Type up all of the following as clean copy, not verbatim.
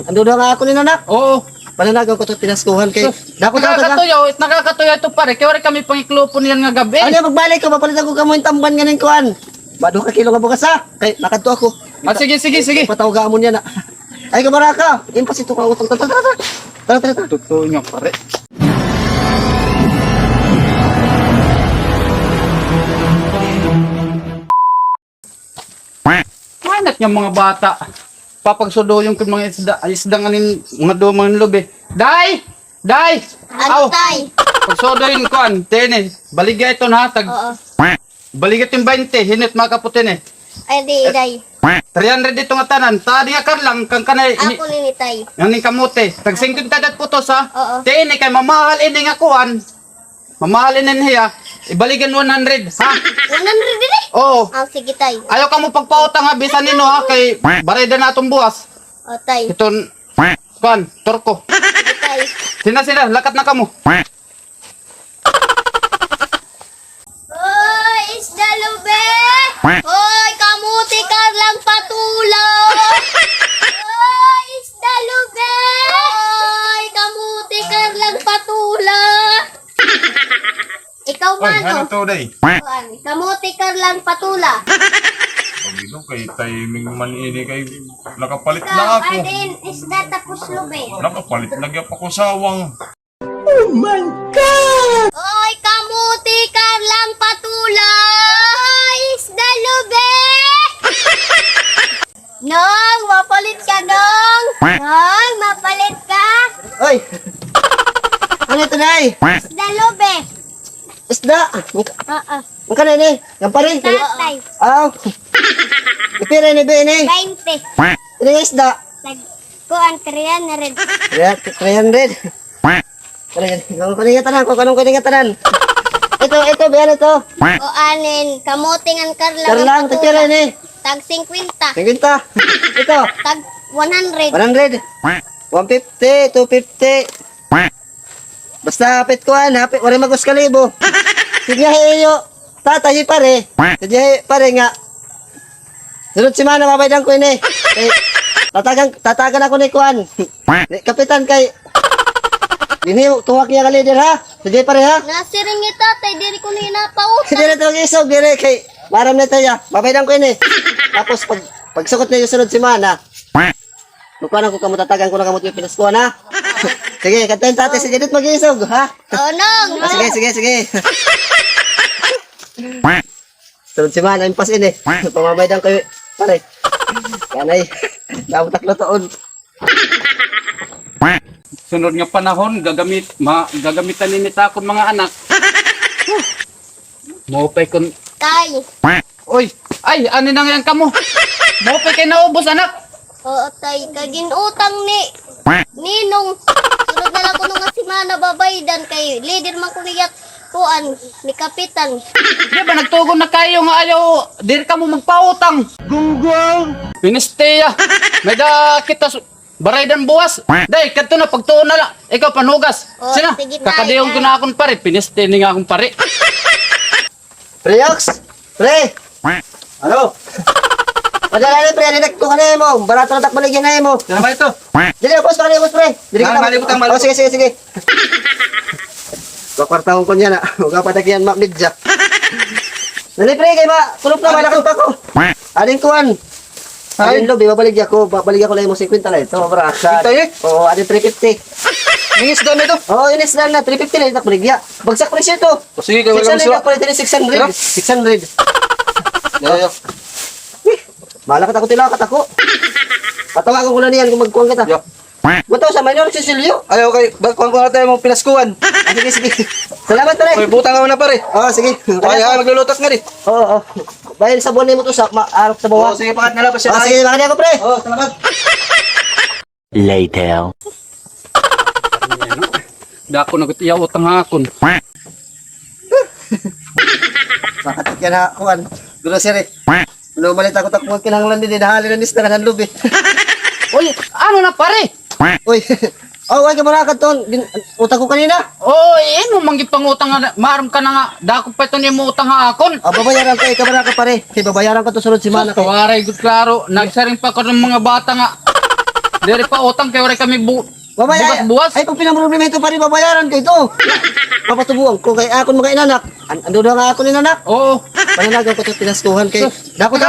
ando nga ako ni nanak. Oo. Pananagaw ko to pinaskuhan kay. Dako ta ta. Nakakatuyo ito pare. Kaya wala kami pangiklupo niyan nga gabi. Ano magbalik ko mapalitan ko kamo yung tamban nganing kuan. Bado ka kilo nga bukas ha. Kay nakadto ako. Sige. Patawga mo niya na. Ay kabaraka. Impas ito ka utang. Tara. Totoo niya pare. Manat niya mga bata. Papagsudo yung mga isda nganin mga dumang lobe. Day! Ano tay? Pagsudo yung kuan, tene. Baligya ito na hatag. Oo. Baligya yung 20, hinit mga kaputin eh. Ay di day. 300 dito nga tanan. Tadi nga karlang kang kanay. Ako ni tay. Nganing kamote. Tag 50 tadat putos ha. Oo. Tene kay mamahal ini nga kuan. Mamahal ini niya. Ibaligan 100 ha. 100 din eh. Oo. Ah, sige tay. Ayaw ka mo pagpautang ha bisan nino ha kay bareda na atong buwas. O tay. Iton kuan, turko. Sige tay. Sila, lakat na kamo. Hoy, isda lube! Hoy, kamuti ka lang patula! Hoy, isda lube! Hoy, kamuti ka lang patula! Ikaw man, Ano to day? kamuti ka lang patula. Pagino kay timing man ini kay nakapalit Ikaw, na ako. Arden, isda tapos lube. Nakapalit lagi ako sawang. Hoy, kamuti ka lang patula! Hoy, isda lube! Nong, mapalit ka, Nong! Nong, mapalit ka! Oy. Ano ito nay? Isda lube! Isda. Oo. Ang kanan ni. Yang pare. Tatay, Aw. Ipira ni be ni. 20. Ini isda. Kuan kriyan na rin. Ya, 300. Kanang kaningatanan. Ito, biyan ito. O anin, kamutingan karlang. Karlang, tira ni. Tag 50. 50. Ito, Tag 100. 100. 150, 250. Basta hapit ko hapit wala magos kalibo. Sige heyo. Tatay pare. Sige pare nga. Sunod semana mabaydan ko ini. Tatagan ako ni kuan. Kapitan kay ini tuwak niya ka leader ha. Sige pare ha. Nasiring ni tatay, diri ko ni napautan. Dire to isog dire kay maram na tayo. Mabaydan ko ini. Tapos pagsukot niya yung sunod semana. Lukuan ako kamo tatagan ko na kamo yung pinaskuhan ha. Sige, kantayin tatay sige dit mag-isog ha. O Nong. Sige. Sunod semana impas ini. Pamabaydan kayo pare. Kanay. Dapat taklo taon. Sunod nga panahon gagamitan ni takon mga anak. Mopay kon. Tay. Oy, ay ano nang yan kamo? Mopay kay naubos anak. Oo tay, kagin utang ni Ninong. Sunod na lang ko nung nga simana babaydan kay leader man ko niyat kuan ni kapitan. Di ba nagtugon na kayo nga ayaw dir ka mo magpautang. Gunggong. Pinisteya. May da kita baraydan buwas. Day kadto na pagtuon na la. Ikaw panugas. Oh, Sina? sige, tay, Kakadiyong ko na akong pare. Piniste ni nga akong pare. Preox. Pre. Ano? Padala ni pre, nidak ko kanay mo. Barato na takbo ligyan na mo. Ano ba ito? Dili boss, pre. Dili ka. Malibutang. Oh, sige. Bakwartahon ko niya na. Huwag ka patakyan map midja. Dali pre, kay ba? Kulop na malakot pa ko. Ading kuan. Ading lobby, babalik ako lang mo 50 lang ito. Barasa. Ito eh? Oo, ading 350. Ningis dami ito. Oo, inis lang na. 350 lang ito. Baligya. Bagsak presyo ito. Sige, kaya wala 600 ako pala 600. 600. Yo. Malakot ako tilakat ako. Patawagan ko na niyan kung magkuhan kita. Yo. Buto sa minor si Silvio. Ayaw kay bagkuhan ko na tayo mong pinaskuhan. Sige. Salamat pare. Oy, butang ako na pare. Oo, sige. Ay, maglulutas nga di. Oo. Dahil sa buwan mo to sa arap sa bawah. Sige, pakat na lang pa siya. Sige, makanya ako pre. Oh, salamat. Later. Dako na kutiyaw utang hakon. Makatik yan ha, kuhan. Grocery. Lumalit ako takbo kinanglan din. Dahali na nista ka ng lubi. Uy, ano na pare? Uy. Oh, wag ka muna ka ton. Utang ko kanina. Oy, mo manggip pangutang nga. Maram ka na nga. Dako pa ito niya mo utang hakon. Babayaran ko. Ikaw na ka pare. Babayaran ko to sunod semana. Kawaray, good klaro. Nagsaring pa ko ng mga bata nga. Diri pa utang kay wala kami buwas. Ay, pag pinamroblema ito pa rin, babayaran ko ito. Papatubuan ko kay akon mga inanak. Ando na nga ako ni nanak. Oo. Pananagaw ko ito pinastuhan kay. Dako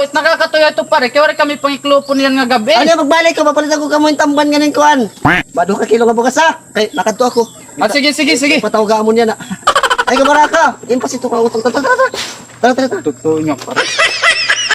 Nakakatuyo ito pare. Kaya wala kami pangiklupo niyan nga gabi. Ano, magbalik ka, mapalitan ko kamo yung tamban nga ng kuhan. Bado ka kilo nga bukas ha. Kay, nakadto ako. Sige. Patawga mo niya na. Ay, kamara ka. Impas ito ka utang. Tara. Totoo niya pare.